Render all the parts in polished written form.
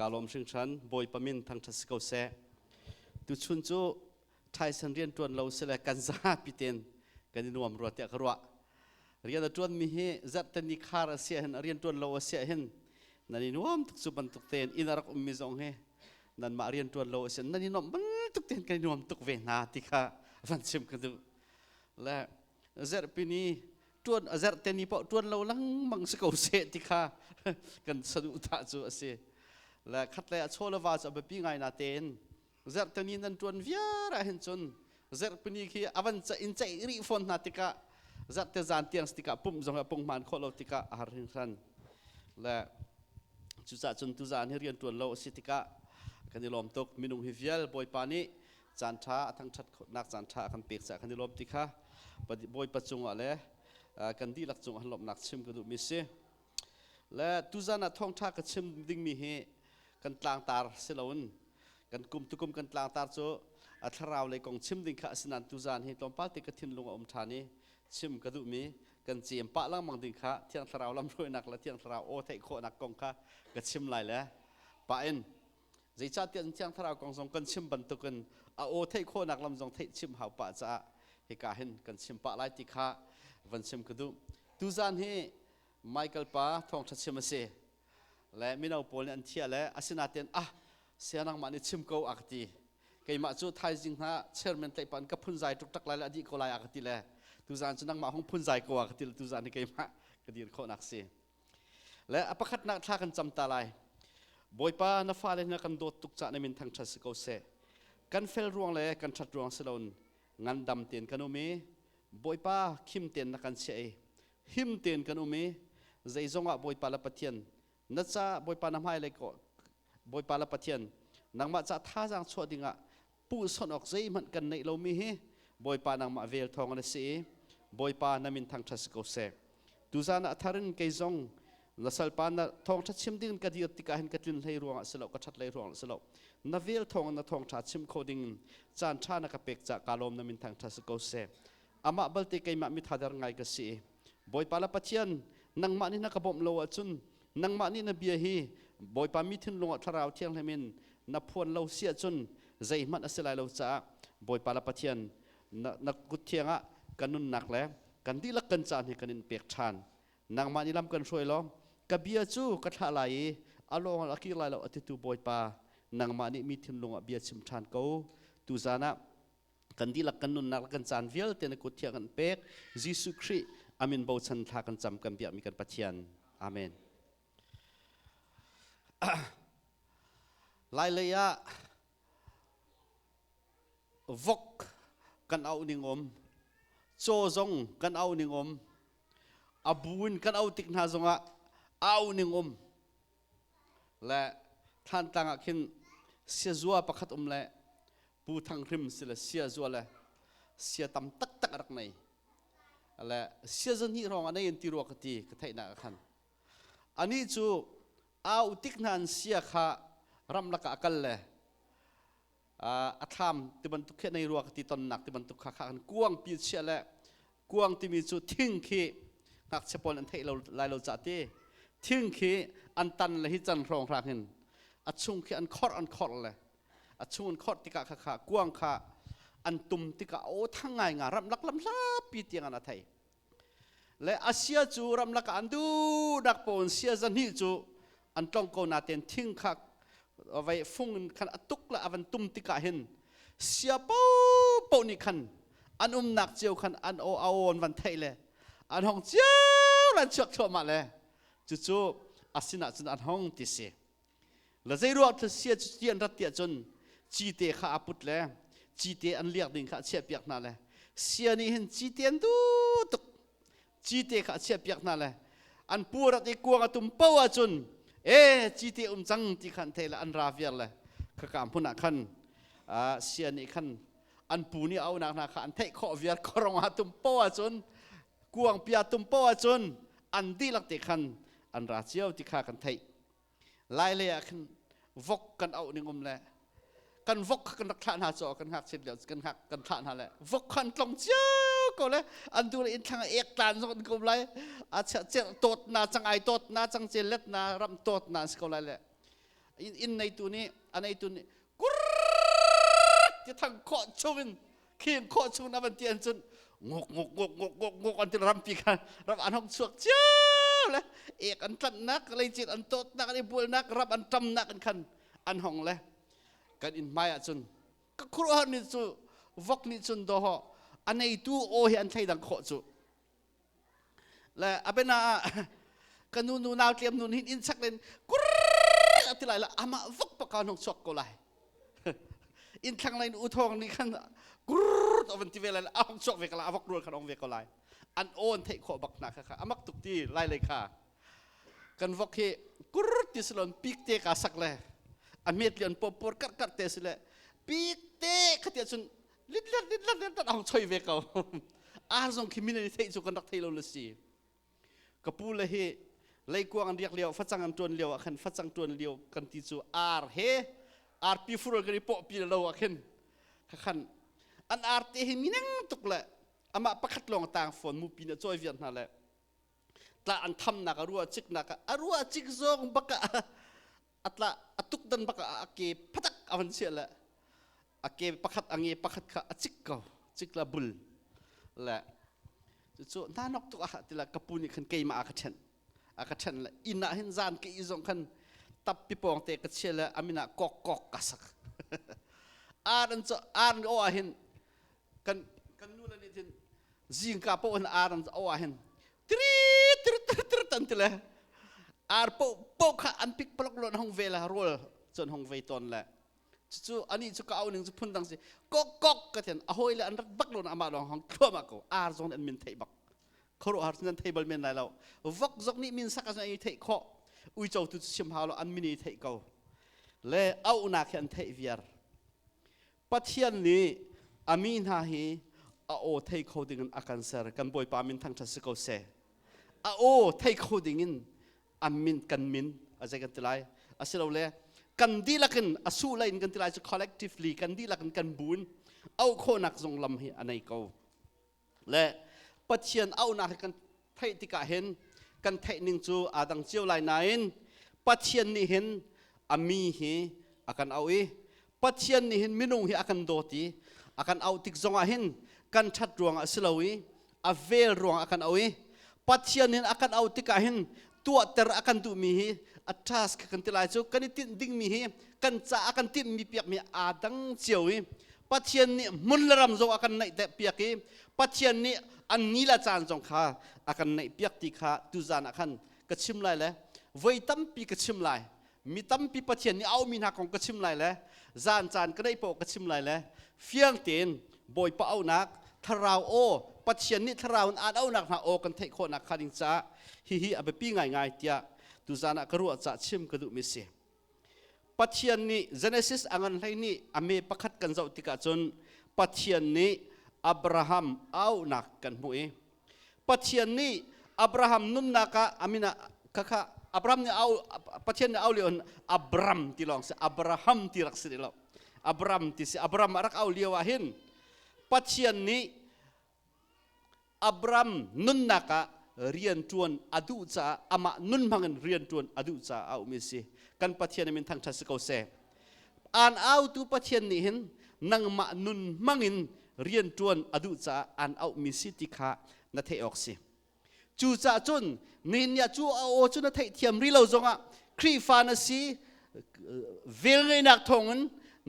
กาลมชิงชันบอยปมินทางทัศกเสตุชุนจูไทยสันเรียนจวนเราเสลกันซาปิเตนกันนวมรัวเตะกรัวเรียนจวนมีเฮจัดตันิคาร์เสียเห็นเรียนจวนเราเสียเห็นนันนวมทุกสุบันทุกเตนอินารักมิซองเฮนันมาเรียนจวนเราเสียนันนวมบันทุกเตนกันนวมทุกเวนาติกาวันชิมกันดูและเจอปีนี้จวนเจอเตนีพอจวนเราลังมังสกเสติกากันสะดุดตาจูเสียและคัดเลยโชว์ละวาจะไปปีไงนาเตนเจอเตนีนันจวนวิาระเห็นจนเจอปีนี้คืออวันจะอินใจรีฟอนนาติกาเจอเตจานเตียงสติกาปุ่มจงกับปุ่มมันโคโลติกาอาหารหินสันและจุดจนตุจานเรียนจวนเราสิติกากันดิลมตกมินุงฮิเวียลบอยปานีจานท้าทั้งชัดนักจานท้ากันเปียกจากกันดิลมติกาบอยปัจจุบันเลยกันดีหลักจงหันหลบนักชิมกันดูมิเสและตุจานะท่องท่ากันชิมดิ้งมีเฮกันตลางตาเสลวนกันกุมตุกุมกันตลางตาโจอัทราวเลยกองชิมดิ้งข้าสนันตุจานเฮตอมปาติกทินลงอมทานีชิมกันดูมีกันเจียมปะล่างมังดิ้งข้าเที่ยงทราวลำรวยนักและเที่ยงทราวโอเทโคนักกองข้ากันชิมไหลแล้วปะเอ็นใจชาเที่ยงทราวกองสงกันชิมบรรทุกันโอเทโคนักลำจงเทชิมหาวปะจ้าเฮกาเห็นกันชิมปะไลติข้าวันชิมกันดูตุจานเฮไมเคิลป้าท่องชัดชิมเสและมินเอาโพลอันเทียและอาศินาเตนเสียนังมันชิมกูอักตีเกี่ยมาจูไทยจริงฮะเชิญมันไต่ปันกับพุ่นใจทุกตักหลายอดีตก็หลายอักตีแหละตุจานจะนั่งมาห้องพุ่นใจกูอักตีตุจานที่เกี่ยมากระดิ่งโคนักเสและอภิคัตนักท่ากันจำตาลายบอยป้าน้าฟ้าเลยนักกันโดดตุกจ่าในมินทางชัดสกูเสกันเฟลรวงเลยกันชัดรวงสลอนงันดำเตียนกันอุมีบอยป้าขิมเตียนนักกันเสียหิมเตียนกันอุมีใจจงอ่ะบอยป้าละปะเทียนนัดจ้าบอยป้าน้ำให้เลยก็บอยป้าละปะเทียนนังมาจ้าท่าจางชัวดิ่งอ่ะปูสนออกใจมันกันในเรามีเฮบอยป้านังมาเวลทองอันเสียบอยป้านามินทางทัศกุเสตุจานะทารินเกยจงนัสลปานะทองทัดชิมดิ่งกันดีติกาเห็นกันเลยรวงสลบก็ชัดเลยรวงสลบนาเวลทองนาทองทัดชิมโคดิ่งจานชานักเป็กจากกาลมนามินทางทัศกุเสอามาบัลติเกยมามิทาดาร์ไงก็สิบอยปาลาปัจเจียนนังมานี่นักบ่มโลจุนนังมานี่นับเบียฮีบอยปามิทินลงทราวเทียงเลมินนับพวนโลเสียจุนใจมันอสิไลโลจ้าบอยปาลาปัจเจียนนักกุเทียงะกันนุนนักแล้วกันดีลักกันจานให้กันอินเปียกชานนังมานี่ลำกันช่วยล้อมกับเบียจูกัทลายอารมณ์ลักกี้ไลโลอติตูบอยปานังมานี่มิทินลงเบียชิมชานเขาตุจานะกันดีลักกันนุนนักกันจานเวียลเตนกุเทียงกันเปียกยิสุคริอามินบ่าวชันทากันจำกันเบียมีกันปัจเจียนอาเมนลายเลยะวกกันเอาหนิงอมโจซงกันเอาหนิงอมอบูนกันเอาติกนาซงะเอาหนิงอมและท่านต่างกินเสียจัวประคัดและปูทางริมสิละเสียจัวและเสียตำตักตักรักในและเสียจนที่รองอันนี้ยันตีรัวกตีกระไทยนักขันอันนี้จูเอาติกนันเสียขารำลักอักเลยอัฐามที่บรรทุกแค่ในรัวกตีตอนหนักที่บรรทุกขาขันกวางปีเชียและกวางที่มีจูทิ้งขี้นักเฉพาะอันเทเราลายเราจัดที่ทิ้งขี้อันตันเลยที่จันรองรักหินอัดชุ่งขี้อันคอดเลยอัดชุ่งอันคอดที่กะขากวางขาอันตุ่มที่กะโอ้ทั้งไงงารำลักลำลาปีเตียงอันไทยและอาเซียจูรำลักอันดูดักปนเซียจันฮิจูอันต้องโกนาเตนทิ้งขักเอาไว้ฟุ้งขันตุกละอันตุ่มที่กะเห็นเสียปูนี่ขันอันหนักเจียวขันอันโอเอาวันไทยเลยอันห้องเจียวลันเชือกชัวมาเลยจู่อาศินะจนอันห้องติเสียแล้วใจรัวที่เสียจุดเตียนรัตเตียจนจีเตข้าปุตเลยจีเตอันเลียกดิ่งข้าเชียบเปียกนั่นแหละเสียนี่เห็นจีเตียนดูตุกจีเตข้าเชียบเปียกนั่นแหละอันปูรัตอีกวงตุ่มเป้าจนจีเตจังที่ขันเทละอันราเวียเลยข้ากำพูนักขันเสียนี่ขันอันปูนี่เอาหนักขันเทข้อเวียกรองตุ่มเป้าจนกวงเปียตุ่มเป้าจนอันดีลักเตขันอันราเจียวที่ข้ากันเทลายเลยขันวกกันเอาหนึ่งเลยกันวกกันรักฐานหาจอกันหักเฉลี่ยกันหักกันฐานหาแหละวกกันตรงเจ้าก็เลยอันดูเลยอินทางเอกลานสกุลกุมไรอาจจะเจ้าโตดนาจังไอโตดนาจังเจเล็ดนารำโตดนาสกุลไรแหละ อินในตัวนี้อันในตัวนี้กุรจะทั้งเคาะชงเขียนเคาะชงนับวันเตียนจนงกอันที่รำปีกันรำอันห้องสวกเจ้าเลยเอกอันตันนักอะไรจิตอันโตนักอะไรบุญนักรับอันจำนักอันคันอันห้องเลยกันอินไม่จนก็ครัวนี่จูวกนี่จนดออันในตัวโอเห็นใช่ดังเคาะจูและอาเป็นกันนูนาวเตรียมนูนหินอินสักเลนกุรที่ไรละอามาวักปากกาหงสวกก็ไรอินข้างในอุทองนี่ขันกุรตัวมันที่เวลาเอาหงสวกเวกละอาวักรวนขันองเวกก็ไรอันโอนเทขอบักหนักค่ะอามักตุกที่ไรเลยค่ะกันวักเฮกุรที่สลอนปีกเตกาสักเลยอันเมียเลียนปปกัดเตสิเลยปีกเตขัดเตียนจนลิดเอาช่วยเวกเอาอาร์ซงคิมินในเทจุกันรักเทโลลสีกปูเลยเฮเลยกวางเรียกเลี้ยวฟัดจังอันจวนเลี้ยวขันฟัดจังจวนเลี้ยวกันติจูอาร์เฮอาร์ปีฟูร์กันริปปีเลี้ยวขันขันอันอาร์เตเฮมินังตุกเลยอามาประคัดลงต่างฝนมูปีนจอยเวียนนั่นแหละแต่อันทำนักรัวจิกนักรัวจิกซองบักอัตละอัตุกดันบักอาเกพัตักอวันเสียละอาเกประคัดอังเกประคัดข้าจิกเกาจิกละบุลแหละจู่ๆน่านกตุกอาติละกปูนี่ขันเกยมาอาคัชันละอินาหินจานเกยซงขันตับปีปองเตกัดเชียละอามินะกอกกัสักอารันจะอารันโออาหินกันนู่นนี่ทินจิงกาปอนอารันโออาหินตรีตันติละอาร์ปอกข้าอันพิกปลอกลนห้องเวลาโรลจนห้องเวตอนละจู่อันนี้จู่ก็เอาหนึ่งจู่พุ่นดังสิกอกกันเถอะahoyละอันรักบักลนอามาลองห้องครัวมากูอาร์ซอนอันมินเทบักเขารู้อาร์ซอนเทเบิลมินได้แล้ววักจกนี่มินสักอันนี้เทขออุ้ยเจ้าตุชิมหาเราอันมินเทเขาเล่เอาหนักอันเทวิอาร์ปัจจัยนี้อามินหาฮีอาโอเทเขาดิ่งอาการเสร์กันบ่อยปามินทั้งทัศน์เขาเสอาโอเทเขาดิ่งอามินกันมินอะไรกันทีไรอาศัยเราเลยกันดีละกันอาสู้เลยกันทีไรจะ collectively กันดีละกันบุญเอาคนนักทรงลำฮีอันนี้เขาและปัจจัยเอาหนักกันไทยที่กะเห็นกันไทยหนึ่งจูอาดังเจียวลายนายปัจจัยนี้เห็นอามีฮีอากันเอาปัจจัยนี้เห็นมินุงฮีอากันโดตีอากันเอาติกจงอาเห็นกันชัดรวงอาศิลาวีอาเวลรวงอากันเอาปัจจัยนี้อากันเอาติกาเห็นตัวเตอร์อากันดูมีฮีอัตราสกันติลายจูกันติดดิ่งมีฮีกันจะอากันติดมีเปียกมีอาดังเจียวปัจจัยนี้มุนละรำจงอากันในแต่เปียกปัจจัยนี้อันนี้ละจานจงข้าอากันในเปียกตีข้าตุจานอากันกระชิมไล่เลยไว้ตั้มปีกระชิมไล่มีตั้มปีปัจจัยนี้เอามีนักของกระชิมไล่เลยจานก็ได้ปกกระชิมไล่เลยเฟียงเตียนบ่อยปะเอานักทาราวโอปัจจัยนี้ทาราวอันเอานักหาโอกันเทโคนักขาดิงจ้าฮิอาไปปีง่ายเตียตุจานะกรัวจะชิมกระดูมิเสปัจจัยนี้ Genesis อันไรนี้อเมประคัดกันเจ้าติกาจนปัจจัยนี้อับราฮัมเอานักกันมวยปัจจัยนี้อับราฮัมนุ่นนักอามินะค่ะอับราฮัมเนี่ยเอาปัจจัยนี้เอาเลี้ยนอับรามที่ลองสิอับราฮัมที่รักสิเดียวอับรามที่สิอับรามรักเอาเลี้ยวเห็นปัจจัยนี้อับรามนุ่นนักเรียนจวนอดุจ่าอามานุ่นมังเรียนจวนอดุจ่าเอามิสิกันปัจจัยนี้มันทางชัดเขาเสอ่านเอาตัวปัจจัยนี้เห็นนังมานุ่นมังเรียนจวนอดุจ่าอ่านเอามิสิติขานาเทออกสิจูจ่าจนนินยาจูเอาจนนาเทเทียมรีเราจงอ่ะครีฟานาซีเวลเงนักทง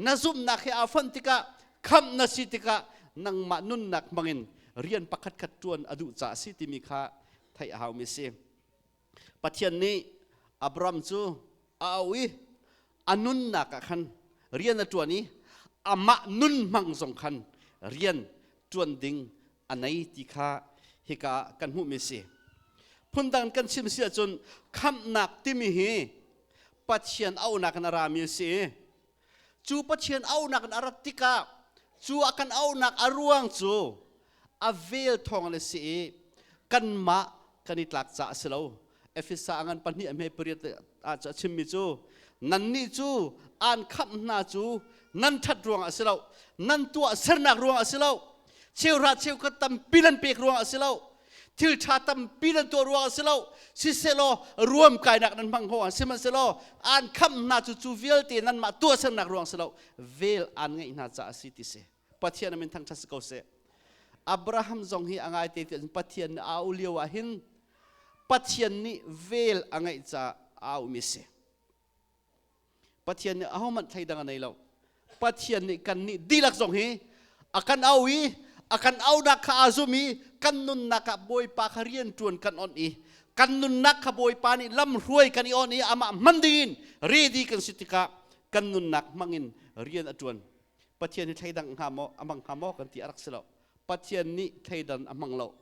นาซุมนักเฮอาฟันติกาคำนาสิติกานังมานุ่นนักมังเรียนประคัดขัดจวนอดุจ่าสิติมิขาไทยเอามิสิปัจจัยนี้อับรามจูเอาอนุนนักขันเรียนตัวนี้อามานุนมังสงขันเรียนจวนดิ่งอันไหนที่ข้าฮิกากันหูมิสิพุ่นดังกันชิมเสียจนคำนักที่มีเหปัจจัยเอานักนารามิสิจูปัจจัยเอานักนารัติกาจูอากันเอานักอารวงจูอาเวลทองเลยสิกันมากันอิตลักษะสโลเอฟิสางันปันนี่อเมเปรียตอาจจะชิมมิจูนันนี่จูอ่านคำนาจูนันทัดรวงอสโลนันตัวเสนักรวงอสโลเชี่ยวราเชี่ยวกตัมปีนันเปียกรวงอสโล ทิลชาตัมปีนันตัวรัวเสลสิเซโลรวมกายนักนั้นพังหัวสิมันเสลอันคำนาจูเวลตีนั้นมาตัวเสนักรวงเสลเวลอันไงน่าจะสิติเสปัทยานมันทั้งทัศกเสอับราฮัมจงฮีอังไงเตตินปัทยานอาอุลีวะหินปัทยานนี้เวลอังไงจะอาอุมิเสปัทยานนี้อามันไทยดังไงเราปัทยานนี้กันนี้ดีลักจงฮีakan awi akan aunak ka azumi kan nun naka boy pa kharian tuan kan on I kan nun nak ka boy pa ni lam ruai kan I on I ama mandin ready kan sitika kan nun nak mangin rian atuan pathian ni thaidang hamo amang hamo kan ti arak selo pathian ni thaidan amang lo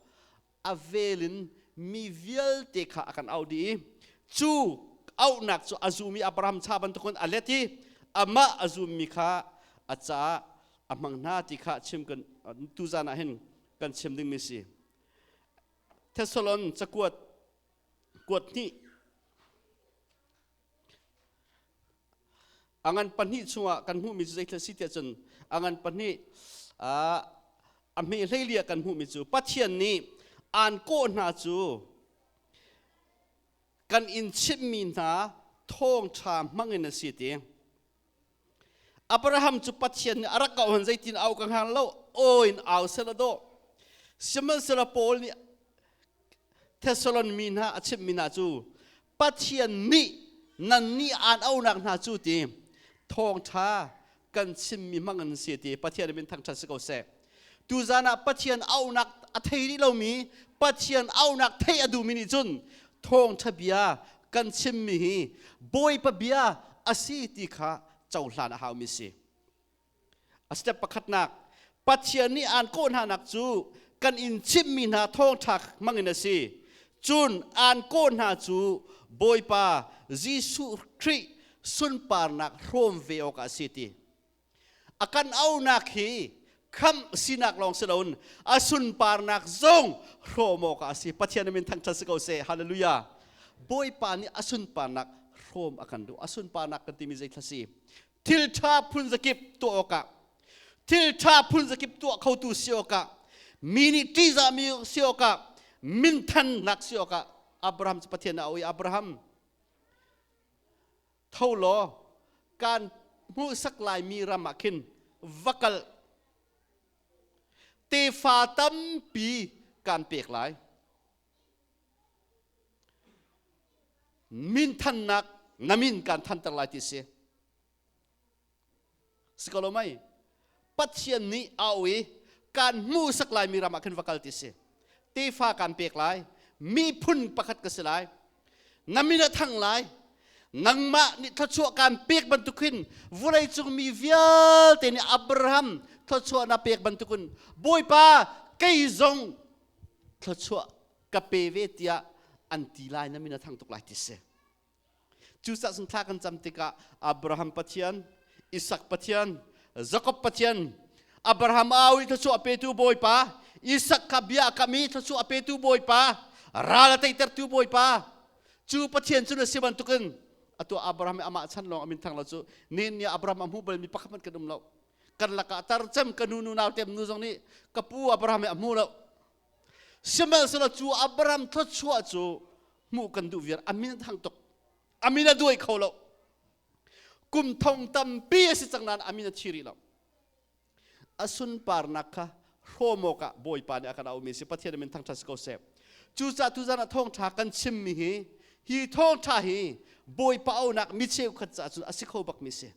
avelin mi vial te kha akan audi chu aunak chu azumi abraham chaban tukun aleti ama azumi kha acha amang na ti kha chim kan tu zana hin kan chim ding mi si Thessalon chakuat kuat ni angan panhi chunga kan hu mi zai thla si te chun angan panhi ame hleilia kan hu mi chu pathian ni an ko na chu kan in chim mi na thong tha mangin si te Abraham chu pathian arak ka hon zaitin au kang hang lo oin au selado siman sela pol ni Thessalon mina achim mina chu pathian ni nan ni an au nak na chu ti thong tha kan chim mi mangan se ti pathian min thang thas ko se tu zana pathian au nak a thei ri lo mi pathian au nak thei adu mi ni chun thong tha bia kan chim mi hi boy pa bia asi ti kha chau hlan hau mi si a step pakhat nak pathian ni an kon hanak chu kan in chim mi na thong thak mangin si chun an kon ha chu boy pa jisu khri sun par nak rom ve ok asiti akan au nak hi kham sinak long selon asun par nak zong romo ka si pathian min thang thas ko se hallelujah boy pa ni asun par nak rom akan du asun par nak kan ti mi zai thasi til tha phun zakip to oka til tha phun zakip to khau tu sioka mini tiza mi sioka min than nak sioka abraham pathian awi abraham thaulo kan mu saklai mi ramakin vakal te fatam pi kan pek lai min than nak namin kan than tar lai ti se Sekolomai pathian ni awi kan mu saklai mi ramakin vakal ti se te fa kan pek lai mi phun pakhat ka selai namina thang lai nangma ni thachua kan pek bantukin vulai chung mi vial te ni Abraham thachua na pek bantukun boy pa kai zong thachua ka pe ve tia anti lai namina thang tuk lai ti se chu sa sun tha kan cham tika Abraham pathian Isak pathian Jacob pathian Abraham awi thachua pe tu boy pa Isak kabia kami thachua pe tu boy pa rala tai ter tu boy pa chu pathian chu na siban tukun atu Abraham ama chan long amin thang la chu nin ya Abraham amu bal mi pakhaman kadum lo kan la ka tar cham kanunu naw tem nu jong ni kapu Abraham amu lo simal sala chu Abraham thachua chu mu kan du vir amin thang tok amina duai kholo kum thong tam pi si changnan amina thiri lo asun par nakha romo ka boy pa ni akana umi si pathian min thang thas ko se chu cha tu jana thong tha kan chim mi hi thong tha hi boy pa au nak mi cheu khat cha chu asikho bak mi se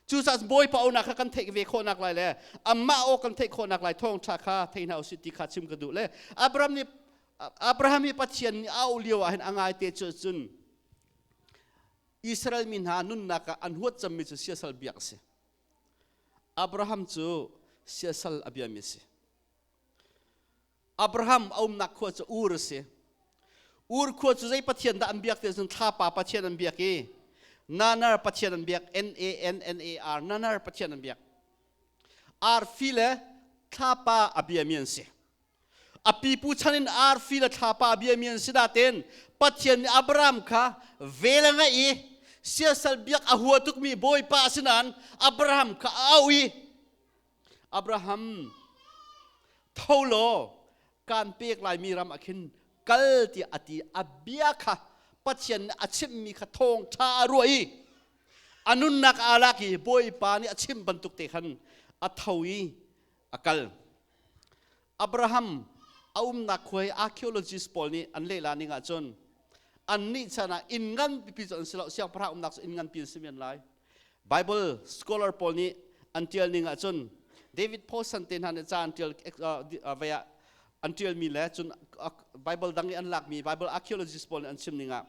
chu cha boy pa au nak kan thek ve kho nak lai le amma o kan thek kho nak lai thong tha kha theina u siti kha chim ka du le abraham ni pathian ni au liwa hen angai te chu chun Israel min ha nun naka anhuat cham mi chu siasal biak se Abraham chu siasal abiami se Abraham aum nak kho chu ur se ur kho chu zai pathian da ambiak te sun tha pa pathian ambiak e nanar pathian ambiak NANNAR nanar pathian ambiak ar file tha pa abiamian se api pu chanin ar file tha pa abiamian se da ten pathian Abraham kha velanga e siasal biak ahuatuk mi boy pa sinan Abraham ka awi Abraham thaulo การเปียกลายมีรำอคินกัลติอติอเบียค่ะปัจเจนอาชิมมีขทงชารวยอนุนักอาลักีบอยปานี่อาชิมบรรทุกเตขันอัทวีอกัลอับราฮัมนักควยอาร์คิโอโลจิสต์ปอลนี่อันเล่ลานิงาจนอันนี้ชนะอินกันพิจารณาเสียงพระนักอินกันพิจารณาไลไบเบิลสกอลาร์ปอลนี่อันเทียลนิงาจนเดวิดโพสันเตนฮันจานเทียลเวียอันเทียลมีแล้วจนไบเบิลดังนี้อันหลักมีไบเบิลอาร์คิโอโลจิสต์ปอลอันชิมนิงา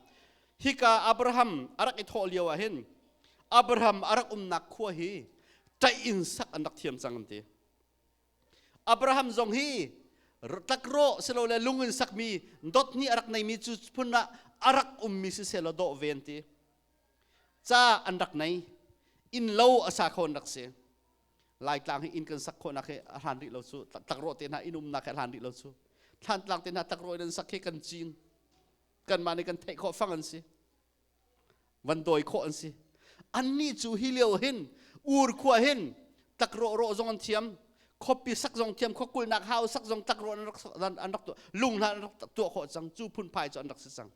ฮิกาอับราฮัมอารักอิทอเลียวเห็นอับราฮัมอารักนักควยฮีใจอินสักอันดักเทียมจังกันเตอับราฮัมจงฮีตักโรเซโลเลลุงอินสักมีดอทนี้อารักในมีจุดพุนนะอารักมีสิเซโลโดเวนตีจ้าอันดักในอินโลอาสาคนดักเสียลายกลางให้อินกันสักคนนักอาหารดิเราสู้ตักโรเตนะอินุมนักอาหารดิเราสู้ท่านกลางเตนะตักโรอินสักกันจริงกันมาในกันเทคฟังกันสิวันโดยโคอันสิอันนี้จูฮิเลียวเห็นอูร์ขวาเห็นตักโรจงอันเทียมคบปีสักจงเทียมคบกุลนักฮาวสักจงตักโรอันดักตัวลุงนันตัวโคจังจูพุ่นพายจอันดักสิสัง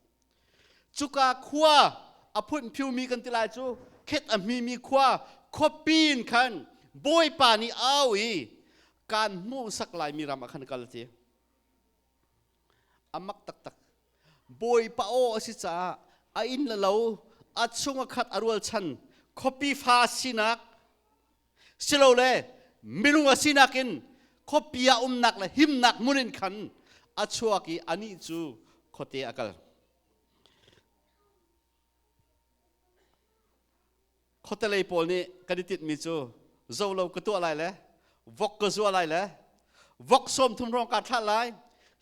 จูกาขวาอพุ่นผิวมีกันติลายจูเข็ดมีขวาคบปีนขันบอยปานีเอาอีการมูสักลายมีรำขันกัลทีอามักตักบอยปาโอสิจ้าอินละเลวอัดชงขัดอรวลชันคบปีฟาสินักสิโลเล่มิลุงสินักินคบปีอานักเลยหิมนักมุนินขันอัดชัวกีอันนี้จูโคเตอกัลโคเตเลยปอลนี่กันติดมิจูโจเรากตัวอะไรเลยวกก็ตัวอะไรเลยวกสมทุมรองการทัดไล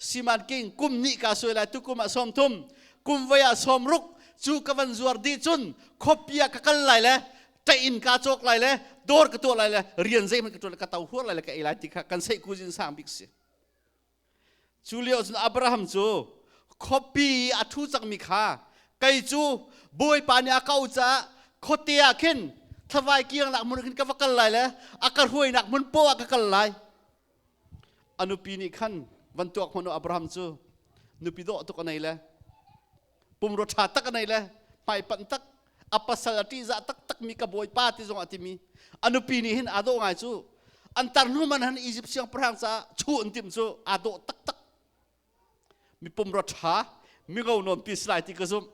สิมันกิ้งกุมนี่กาสวยเลยทุกกุมสมทุมกุมวิยาสมรุกจูกวันจวดดีจุนคบปีกกัลไรเลยใจอินกาโจกไรเลยดอร์กตัวอะไรเลยเรียนใจมันกตัวกตาหัวอะไรเลยกับไอ้ไรที่กันใส่กูจินสามบิกสิจูเลียจุนอับราฮัมจูคบปีอัทุจักมิขาไกจูบอยปานีอาเก้าจ้าโคเตียขึ้นทวายเกียงหนักมันขึ้นกับกัลไรเลยอาการห่วยหนักมันโป้อากัลไรอนุปีนี้ขันวันตัวคนอับราฮัมจูนุปีโดตุกันไหนเลยปุ่มรถชาตักกันไหนเลยไปปันตักอัปสลติจะตักมีกระบวยป้าที่จงอติมีอนุปีนี้เห็นอาโดไงจูอันตรนุมันหันอียิปต์เชียงพรางจะชูอันติมจูอาโดตักมีปุ่มรถชามีเงานอนปีสไลที่กระซุม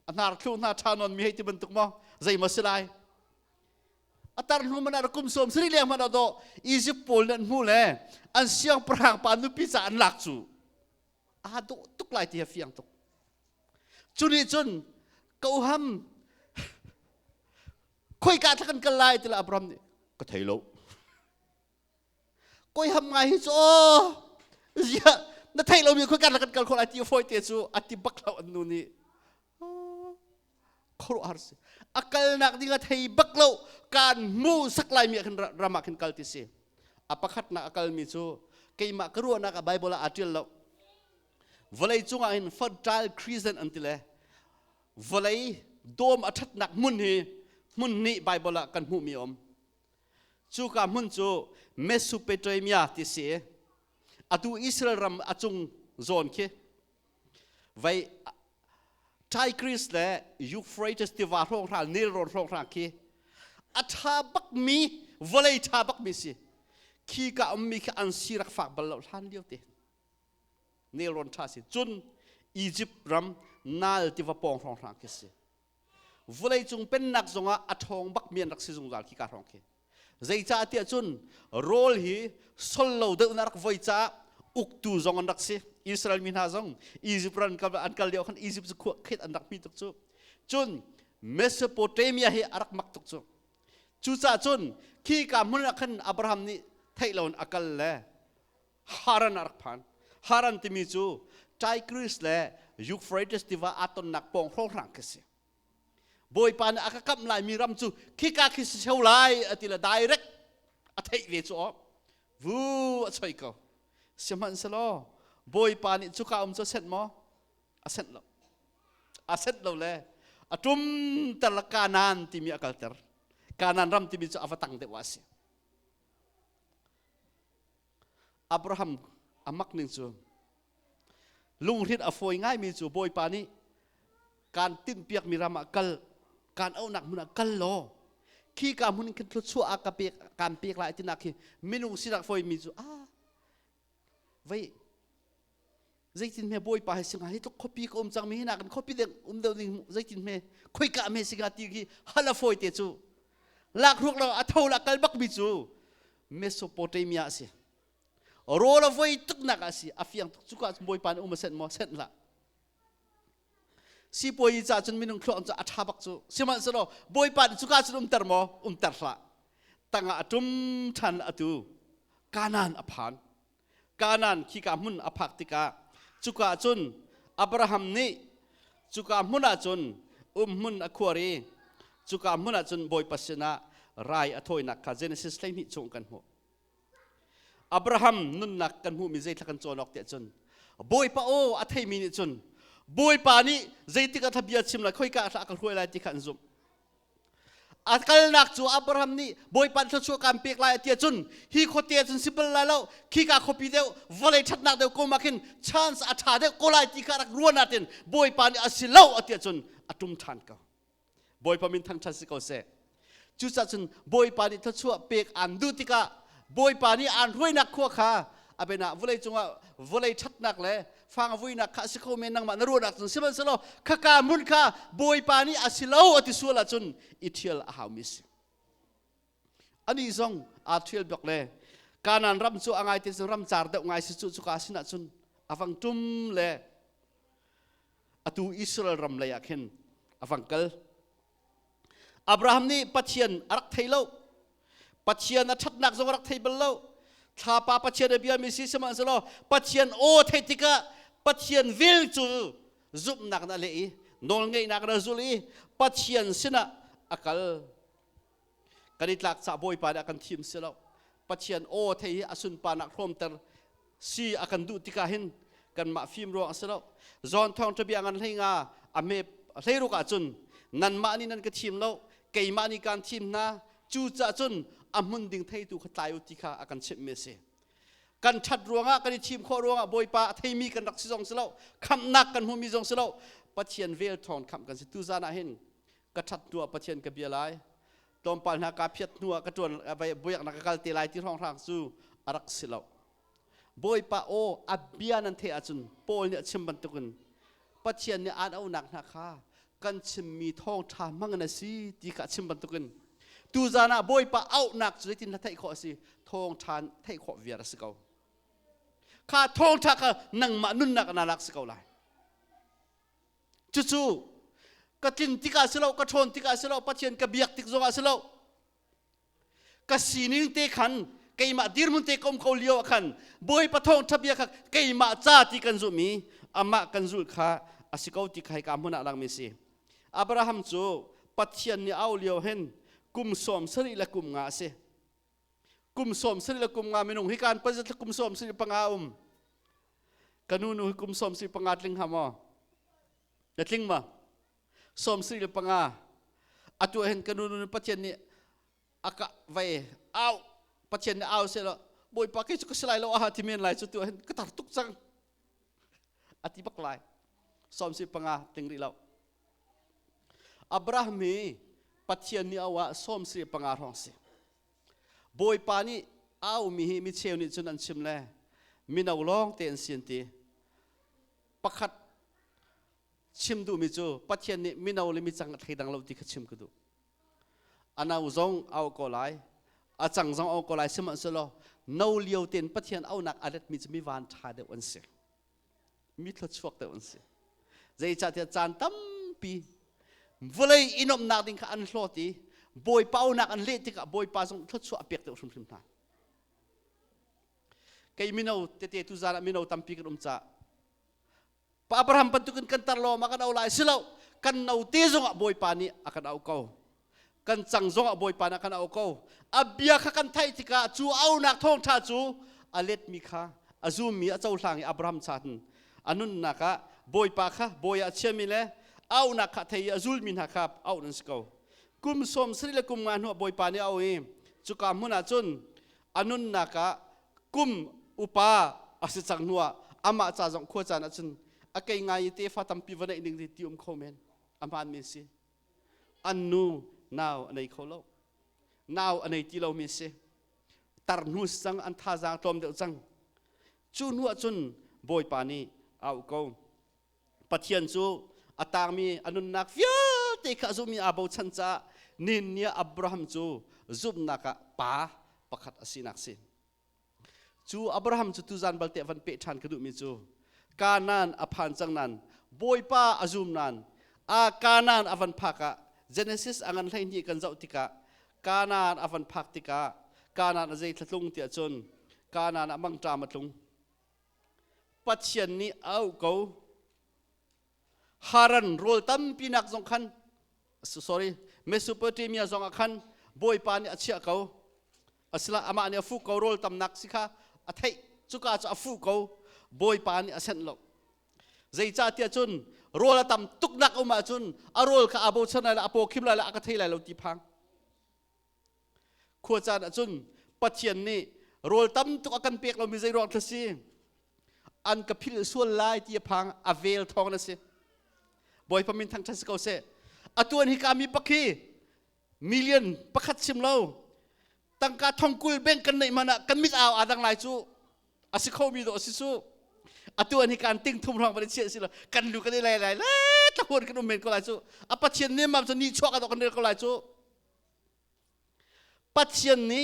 อันนาร์คิวนาชานอนมีให้ที่บรรทุกมั้งใจมาสไลอันตรนุมันอากุมสมสรีเลียงมันอาโดอียิปต์โพลนั่นมูเลยอันเชียงพรางปานุปีจะอันหลักจูอาโดตุกไลที่เฟียงตุกจุนี่จุนเกาฮัมคุยกันทักกันกันไล่ที่ละอับรามนี่ก็ไทยโลคุยทำไงฮิโซเสียนั่นไทยเรามีคุยกันทักกันกันคนอาทิตย์ฟอยเตจูอาทิตย์บักเราอันนู้นนี่ครูอาร์สอักลนักดิ้งไทยบักเราการมูสักลายมีกันรามากันกัลติสิอัปขัดนักอักลมีจูเกี่ยมากรัวนักไบเบิลอาทิตย์เราวันนี้จุงอินฟัดดัลคริสเตียนอันที่เลยวันนี้โดมอัฐนักมุนนี่ไบเบิลกันหูมีอมจูกามุนจูเมสุเปโตรเมียที่เสียอดูอิสราเอลอจุงโซนเคไว้ไทกริสและยูเฟรติสที่ว่าโรงทางนิโรธโรงทางเคอัฐาบักมีวันนี้ทาบักมีสิขี้กะอมีกอันซีรักฝากบลลท่านเดียวเตเนรอนทาสิจุนอียิปต์รำนาลที่ว่าปองทองทางคิสิวันนี้จุงเป็นนักจงอาอัฐองบักเมียนรักสิจงจาขี้การทองคิใจจ้าเตียจุนโรลฮีสโลเดอนักไว้จ้าอุกตูจงอันรักสิอิสราเอลมีนาจงอียิปต์รันกับอันกัลเดียวขันอียิปต์จะขวดคิดอันรักมีตุกจูจุนเมสโปเตเมียฮีอารักมักตุกจูจูจ้าจุนขี้การมุนขันอับราฮัมนี่ไทยเราอักกัลเล่ฮารันอารักพันฮารันที่มีจูไทกริสและยูเฟรติสที่ว่าอัตนนักปองโรงรังคิสิบอยปานอากาศลายมีรำจูขี้กาคิสเชลไลติละ direct อัฐิเวจูวูช่วยเขาเสียมันสโลบอยปานจูข้าวจะเสร็จมั้ยเสร็จแล้วเลยจุ่มตะละกานันที่มีอากาศกานันรำที่มีจูอวตังเดวาสิอับราฮัมอามักหนึ่งจู ลุงริดอฟอยง่ายมีจูบอยปานี้การติ้นเปียกมีรำกัลการเอาหนักมุนกัลโลขี้การมุนขึ้นทุชั่วอากาเปียกการเปียกลายที่นักขี้มินุสิรักฟอยมีจูไว้ใจจินเมบอยปาให้สิงหาที่ทุกคบีก็จังมีนักกันคบีเด็กเดินใจจินเมคุยกับเมสิงหาที่ขี้ฮัลโหลฟอยเตจูลักรุกเราอัฐาวลักกัลบักมีจูเมโสโปเตเมียสิโรลฟอยตุกนักสิอาฟิยังทุกข์บอยปานเสร็จเสร็จละsi poi cha chun minung khlon cha atha bak chu siman selo boi pan chuka chum tar mo tar hla tanga atum than atu kanan aphan kanan khi ka mun aphak tika chuka chun abraham ni chuka muna chun mun akhwari chuka muna chun boi pasina rai athoi nak kha genesis lai ni chung kan ho abraham nun nak kan hu mi zai thakan chonok te chun boi pa o athei mi ni chun boi pani zaiti ka thabia chimla khoi ka tha ka hruai lai ti khan zum akal nak chu abraham ni boi pan tho chu kam pek lai tia chun hi khote chun sipal la lo khi ka khopi deu volei that nak deu ko makin chance atha deu ko lai ti ka rak ruana ten boi pani asilo atia chun atum than ka boi pamin thang than si ko se chu cha chun boi pani tho chu pek an du ti ka boi pani an hruai nak kho kha abena volei chunga volei that nak leฟังวุ้ยนักข้าศึกเขาเมนังมันรู้นักจนสิบันสโลข้าการมุนข้าบอยปานีอาศิลาวอติสุวละจนอิเทียลอาหามิสอันนี้ซองอาเทียลบอกเลยการนั้นรำจู่อ่างไอติสรำจาร์เดงไงสิจู่กาสินะจนอาฟังจุ่มเลยอาตูอิสราเอลรำเลยอยากเห็นอาฟังกัลอับราฮัมนี่ปัจเจียนรักไทยเล่าปัจเจียนชัดนักจงรักไทยเบลเล่าถ้าป้าปัจเจียนเบียมิสิสมันสโลปัจเจียนโอเทติกะปัจเจียนวิลจูจุบนักนั่นเลยนอนไงนักนั่นจุลีปัจเจียนสินะอักลกันอิตลักษะบอยปาดกันทีมสิโลปัจเจียนโอเทอสุนปานักพรมเตอร์ซีอากันดูติกาหินกันมาฟิล์มรวงสิโลจอนทองทะเบียงกันให้งาอเมบให้รู้กันจุนนันมานี่นั่นก็ทีมโลเกยมานี่การทีมนะจูจ่าจุนอามุนดิ่งไทยตูขตายอุติกาอากันเชมเมเซกันชัดรวงกันทีมข้อรวงบอยปาไทยมีกันรักสิจงสิโลคำนักกันหูมีจงสิโลปัจเจียนเวลทอนคำกันสิตูซานาเห็นกระชัดตัวปัจเจียนกระเบียลายตอมปัญหากาเพียรนัวกระจวนไปบอยนักการเตลายที่ท้องทางสู้รักสิโลบอยปาโออับเบียนันเทอจุนโปลเนี่ยชิมบันตุกันปัจเจียนเนี่ยอ่านเอาหนักนะคะกันชิมมีท้องทางมั่งนะสิที่กะชิมบันตุกันตูซานาบอยปาเอาหนักสุดที่นัทไทยขอสิท้องทานไทยขอเวียร์สิเกาข้าท้องทักนังมานุนนักนาลักสิเกาไลจู่ๆก็จินติกาสิโลก็ชนติกาสิโลปัจเจียนก็เบียกติกจงอาสิโลก็สีนิ่งเตะขันเกยมาดีร์มุนเตะกอมเขาเลี้ยวขันบอยปะท้องทับเบียกเกยมาจ้าติกันจุมีอามากันจุข้าอาสิเกาติใครกามุนักลังมิสิอับราฮัมจู่ปัจเจียนเนี่ยเอาเลี้ยวเห็นกุมสมสริละกุมงาเสกุมสมสริละกุมงาไม่นุ่งให้การปัจจัยกุมสมสริปังอากันนู่นกุมสมสริปังอาลิงหามอจะลิงมาสมสริปังอาอัตัวเห็นกันนู่นปัจจัยนี้อากาไว้เอาปัจจัยนี้เอาเสร็จแล้วบอยปากให้ชุกสลายแล้วอาหารที่เมียนไหลสุดตัวเห็นก็ตัดตุกจังอธิบักไหลสมสริปังอาติงรีเราอับราฮัมมีปัจเจียนนี่เอาว่าส้มสีปังอาร้องสิบอยปานี่เอามีเชลนี่จนอันชิมเลยมีนาวร้องเตียนเสียนตีปักขัดชิมดูมิจูปัจเจียนนี่มีนาวเลยมีจังไทยดังเราที่ขัดชิมกันดูอันเอาจงเอาก็ไลอาจังจงเอาก็ไลสมัยสโลนาวเลี้ยวเตียนปัจเจียนเอาหนักอะไรมีจะมีวันชาเดวันเสียมีทศวรรษเดวันเสียใจจัดเตียนจานตั้มปีวลัยอินอมนักดิ้งข้าอันโลตีบอยป้านักอันเละติกะบอยป้าส่งทศวรรษเปียกเตอชุมชุมท่าใครมินเอาเตะตุจานะมินเอาตั้มปีกันจ่าป้าอับราฮัมปันตุกันตลอมากันเอาลายสิเลากันเอาเตะจงอ่ะบอยป้านี่อากันเอาเกากันจังจงอ่ะบอยป้านักกันเอาเกาอับเบียข้ากันไทยติกะจูเอานักท่องท่าจูอเล็ดมีข้าอาจูมีอาเจ้าหลังอับราฮัมชาติอันนู้นนักะบอยป้าข้าบอยอาเชียมิเลเอาหนักขัดเทียจุลมินหักครับเอาหนังสกาวกุมสมสริละกุมงานหัวบอยปานี่เอาเองจุกามุนาจุนอนุนนักกุมอุปาอาศัยจังหัวอามาจ่าจงขวดจานจุน akai ngai te fa tam pi vana ining ti khomen aman mi si annu now anei kholo now anei ti lo mi si tar nu sang an tha jang tom de chang chu nu chun boy pani au ko pathian chu atang mi anun nak fia te kha zu mi abo chan cha nin nia abraham chu zup naka pa pakhat asinak si chu abraham chu tu jan balte van pe than kadu mi chu kanan aphan chang nan boy pa azum nan a kanan avan phaka genesis angan hlain hi kan zau tika kanan avan phak tika kanan azai thlung ti chun kanan amang ta matlung pathian ni au ko haran rol tam pinak jong khan sorry mesopotamia jong khan boy pa ni achia ko asla ama ni fu ko rol tam nak sikha athai chuka cha fu ko boy pa ni asen lo zai cha tia chun rol tam tuk nak uma chun arol kha abo chana la apo khim la ka thei la lo ti phang kho chan chun pathian ni rol tam tuk akan pek lo mi zai rok thasi an ka phil sual lai ti phang avel thong na se boy pamin thang thas ko se atuan hi ka mi pakhi million pakhat sim lo tangka thongkul bank kan nei mana kan mit aw adang lai chu asikho mi do asisu atuan hi kan ting thum rong ba che sila kan lu kan lai lai la tahun kan men ko lai chu apathian ne mam chu ni chok ka kan ko lai chu pathian ni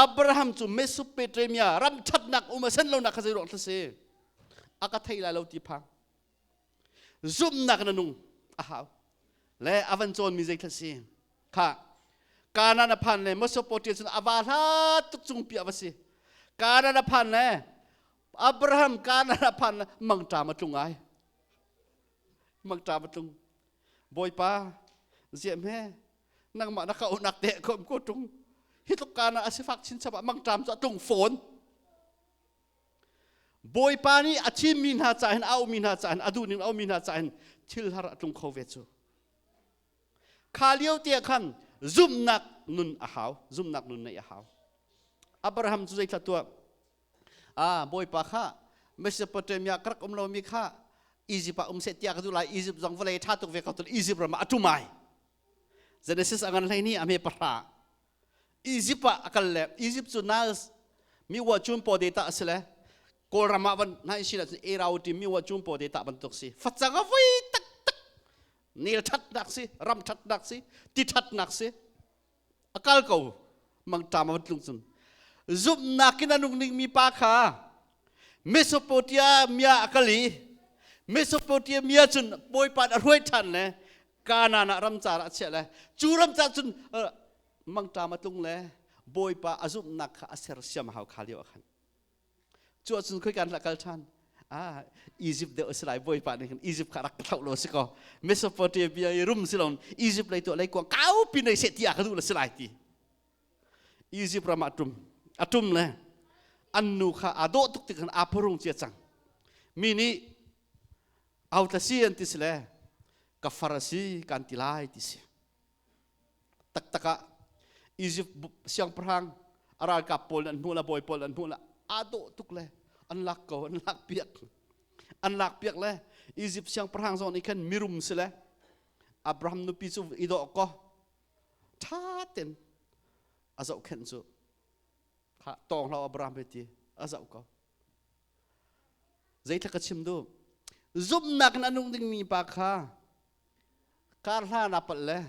abraham chu mesopotamia ram that nak umasan lo nak khazai rong thase aka thei lai lo ti phang zum nak na nung ahaw le avan chon mi zai thase kha kana na phan le mesopotamia chun avala tuk chung pi avasi kana na phan le abraham kana na phan mangta matung ai mangta matung boy pa ziam he nang ma na ka unak te ko tung hituk kana asifak chin chaba mangtam cha tung phone boy pa ni achi min ha cha hen au min ha cha hen adu ning au min ha cha hen thil har tung khowe chu khaliau te khan zum nak nun ahaw zum nak nun nei ahaw abraham chu zai thatua boy pa kha mesopotamia krak umlo mi kha egypt se tia ka du lai egypt jong vale tha tuk ve ka tu egypt ram atumai genesis angan lai ni ame pra egypt akal le egypt chu nal mi wa chum po data asle kol rama van na sila erau ti mi wa chum po data ban tuk si fatchanga voi tak tak nil that dak si ram that dak si ti that nak si akal ko mang tama tlung chun zup nakina nung ning mi pa kha mesopotamia akali mesopotamia chun boy pa roi than le kana na ram cha ra che le chu ram cha chun mang tama tlung le boy pa azup nak kha aser siam haw khaliu khan chu chun khoi kan la kal than egypt de osrai boy pa ni egypt kharak thau lo siko mesopotamia rum silon egypt lai to lai ko kau pin nei se tia ka du la silai ti egypt ramatum atum le annu kha ado tuk tik kan apurung che chang mini autasian tis le ka farasi kan tilai tis tak taka egypt siang prang aral ka pol an hula boy pol an hula ado tuk le an lak ko an lak piak le egypt siang prang zon ikan mirum sile abraham nu pisu ido ko thaten azau khen chu kha tong lo abraham beti azau ko zai thak chim do zum nak na nung ding mi pa kha kar hla na pal le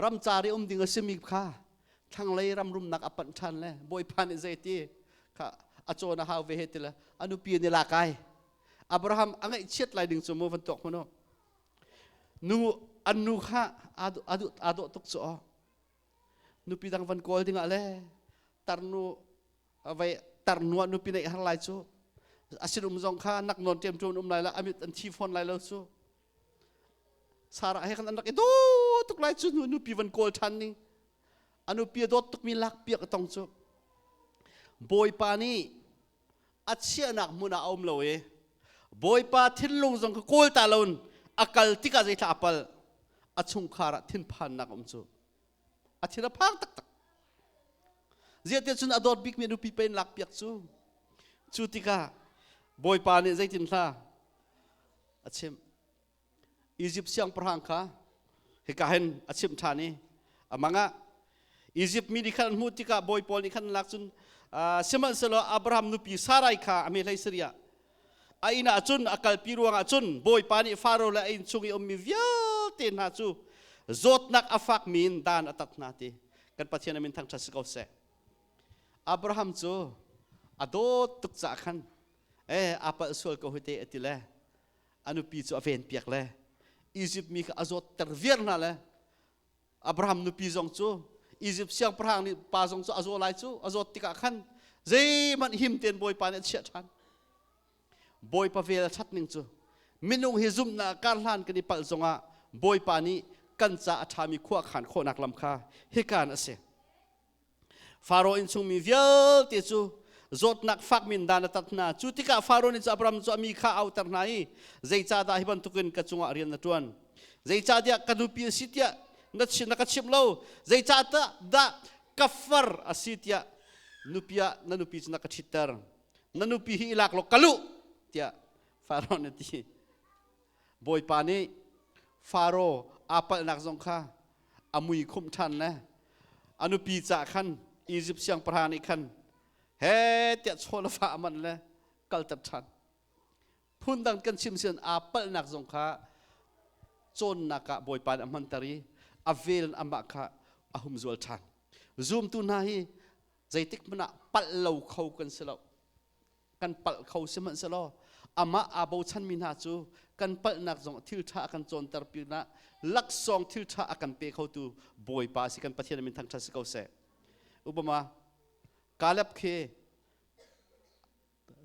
ram chari ding asimi kha thang lei ram rum nak apan than le boy phan zai ti kha achona haw ve hetila anu pi ni la kai abraham angai chet lai ding chu mo van tok mono nu anu kha adu tuk chu nu pi dang van kol ding ale tarnu avai tarnu nu pi nei har lai chu asin jong kha nak non tem chu lai la amit an thi phone lai lo chu sara he kan anak do tuk lai chu nu pi van kol than ni anu pi dot tuk mi lak piak tong chu boy pa ni achia nak muna om lo e boy pa thin lung jong kol ta lon akal tika zai tha apal achung khara thin phan nak om chu athina phak tak tak zia te chun adot big me nu pi pen lak piak chu tika boy pa ni zai tin tha ชิมอียิปต์เสียงพระหังค่ะเฮกาเห็นชิมทานีมังะอียิปต์มีดิขันมุติกาบอยปอลดิขันลักษุนเสมันสโลอับราฮัมนุปีสารายค่ะอเมริกาสิริยาไอ้น่าจุนอากาศพิรวงจุนบอยปานิฟาโรและไอ้ชุงอมีวิลเตนหาจูจดนักอฟักมินดานอัตัดนาทีกันปัจจัยนั้นมินทางชัสกาวเสอับราฮัมจูอดตุกจักขันอาปะสวลก็หัวเตอติเลอนุปีจูอเวนเปียกเลอียิปต์มีอจดเตอร์เวียร์นั่นเลยอับราฮัมนุปีจงจูอียิปต์เสียงพระหังนี่ปาจงจูอจดไลจูอจดติกาขันเจมันหิมเตียนบอยปานิเชียชันบอยปาเวลชัดหนึ่งจูมินุงฮิซุมนาการลานกันดิปัลจงอาบอยปานีกันจะอาธามีขวาขันโคนักลำคาเฮการเสฟาโรอินซุงมีเวลเตจูจดนักฟักมินดานตัดนาจูติกาฟาโรนิจอับรามจูมีข้าเอาตร์นายใจจ่าดาฮิบันตุกินกัจจงอาเรียนนัดวันใจจ่าเดียกันดูปีสิทยานัดชินักชิมเลวใจจ่าตะดากัฟฟาร์สิทยานุปียานันุปีนักชิตเตอร์นันุปีฮิลักโลกัลุเตียฟาโรนิตีบอยปานีฟาโรอาปัลนักสงข้าอามุยคุมทันนะอนุปีจากขันอียิปต์เสียงประธานอีกขันเฮ้เตียโชลฟ้ามันเลยกัลตัดทันพูนดังกันชิมเสียนอาปัลนักสงข้าโจนนักบอยปานอมันตารีอเวลอามักข้าอาหุมจวลทันซูมตุนาฮีใจติกมันปัลเลาเขากันเสลากันปัลเขาเสมันเสลาอามาอาบูชันมินาจูกันปัลนักสงทิลท่ากันโจนตร์ปีนะลักซองทิลท่ากันเปเขาตูบอยปาสิกันปะเทียนมินทางชัสกาวเสอุปมากาลับเค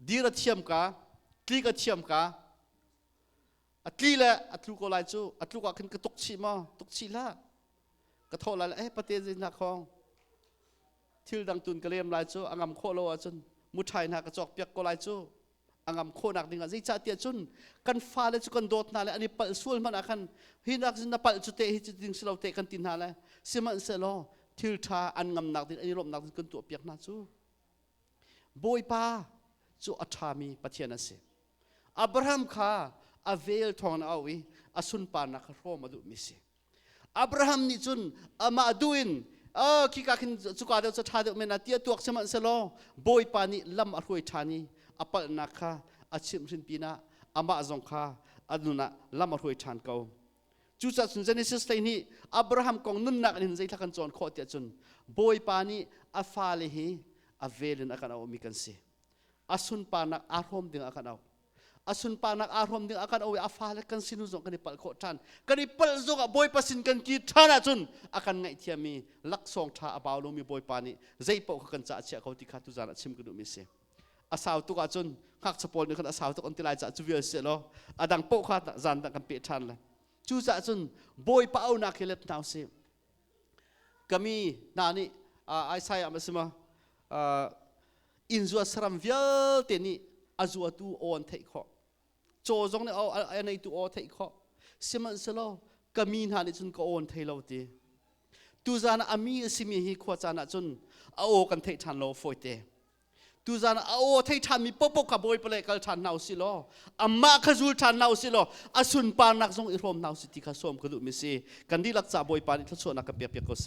ดีระเทียมกาคลีกระเทียมกาอัตลีละอัตลูกอะไรจูอัตลูกก็ขึ้นกระตุกชีมาตุกชีละกระโทษอะไรปะเทียนจินนักของทิลดังตุนกระเลียมไรจูอังมโคโลจนมุทัยนักกระจอกเปียกก็ไรจูอังมโคนักดิ่งใจจ่าเตียจุนกันฟ้าเลยจุกันโดดนาเลยอันนี้ปัลส่วนมันอาคันหินักจินนับปัลจุเตหิจิดิ่งสลาวเตกันตินนาเลยเสมันเสลอทิลท่าอันงำนักดิ่งอันนี้ลมนักดิ่งกันตัวเปียกนาจูบอยปาจูอัฐามีปะเทียนเสอับราฮัมข้าอเวลทองเอาไว้อสุนปานักโรมาดูมิเสอับราฮัมนี่จุนอามาดูอินคิกาคินจุกาเดียวจะทาเดียวเมนาเตียตัวเสมันเสลอบอยปานี่ลำอรวยทานีอปัลนักข้าอาชิมรินปีนะอามาจงข้าอนุนะลำอรวยทานเก่าจูจัดสุนเจนิสไลนี่อับราฮัมกองนุ่นนักนินใจทักันจอนโคตรจุนบอยปานี่อาฟาเลฮีอเวลินอากันเอามีกันเสอสุนปานักอารมณ์ดึงอากันเอาอสุนปานักอารมณ์ดึงอากันเอาอาฟาเลกันสินุจงกันในปัลโคทันกันในปัลจงบอยปัสินกันกีทานะจุนอากันไงเทียมีลักซองท่าอบาวลมีบอยปานี่ใจปอกกันจะเชื่อเขาที่ขาตุจานะชิมกันดูมิเสอาสาวตุกจุนหักสปอลนี่คนอาสาวตุกอันติลายจะจูเวียเสลออดังปอกขาดจันดังกันเปทันเลยจูจะจุนบอยปาเอานักเล็ดนาวเสก็มีนานี่ไอ้ใส่อามาสิมาอินจัวสรัมเวลเตนี่อาจัวตูออนเทคข้อโจจงเนี่ยเอาอันนี้ตูออนเทคข้อเสมันเสลอก็มีนานี่จุนก็ออนเทเราตีตูจานะอามีสิมีฮิขวาจานะจุนเอากันเททันโลฟอยเตตูจานะเอาเททันมีปปกับบอยเปลกัลทันนาวสิโลอามาขจุลทันนาวสิโลอาสุนปานักจงอิรมนาวสิติขสมกระดูมิซีกันดีลักษาบอยปานิทัศนักเปียกเปียกก็เส